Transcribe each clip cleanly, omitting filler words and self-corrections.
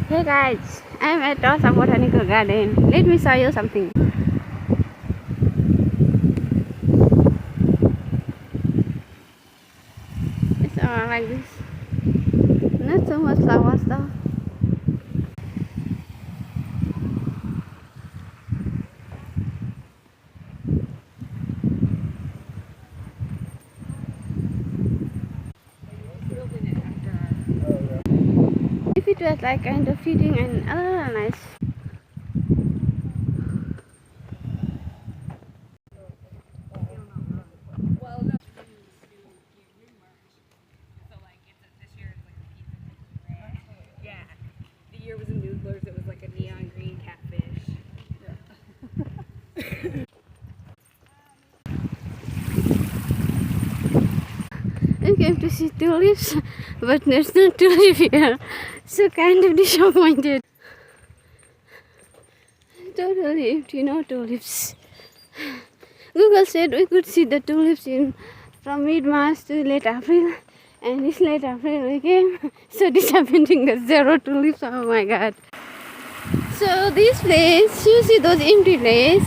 Hey guys, I'm at Tulsa Botanical Garden. Let me show you something. It's all like this. Not so much flowers though. If it was like kind of feeding and nice. The year was a noodlers, it was like a neon green catfish. I came to see tulips, but there's no tulip here. So kind of disappointed. Totally empty, no tulips. Google said we could see the tulips from mid-March to late April. And this late April we came. So disappointing, there's zero tulips, oh my god. So this place, you see those empty place,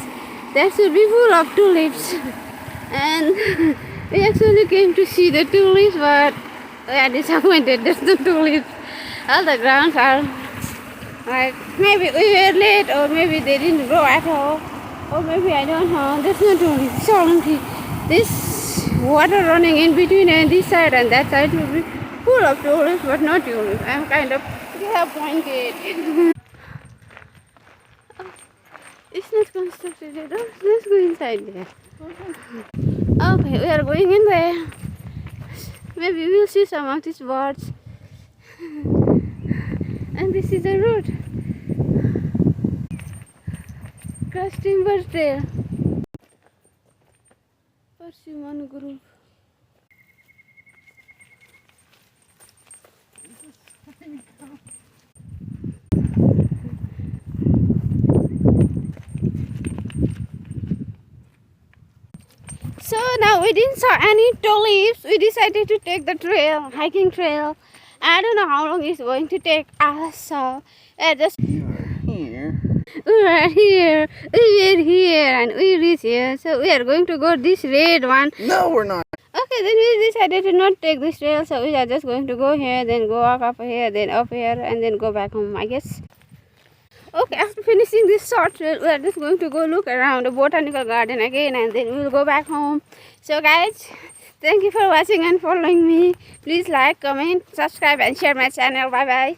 that should be full of tulips. And we actually came to see the tulips, but we are disappointed, there's no tulips. All the grounds are like, maybe we were late, or maybe they didn't grow at all, or maybe I don't know, there's no tulips, so empty. This water running in between and this side and that side will be full of tulips, but no tulips. I'm kind of disappointed. It's not constructed at all. Let's go inside there. Okay, we are going in there. Maybe we'll see some of these birds. And this is the road. Cross Timber Trail. Persimmon Group. So now we didn't saw any tulips. We decided to take the trail, hiking trail. I don't know how long it's going to take us. So just Here. we are here. We are here and we reach here. So we are going to go this red one. No, we're not. Okay, then we decided to not take this trail. So we are just going to go here, then go up here, then up here, and then go back home, I guess. Okay, after finishing this short trail, we are just going to go look around the botanical garden again, and then we will go back home. So guys, thank you for watching and following me. Please like, comment, subscribe and share my channel. Bye bye.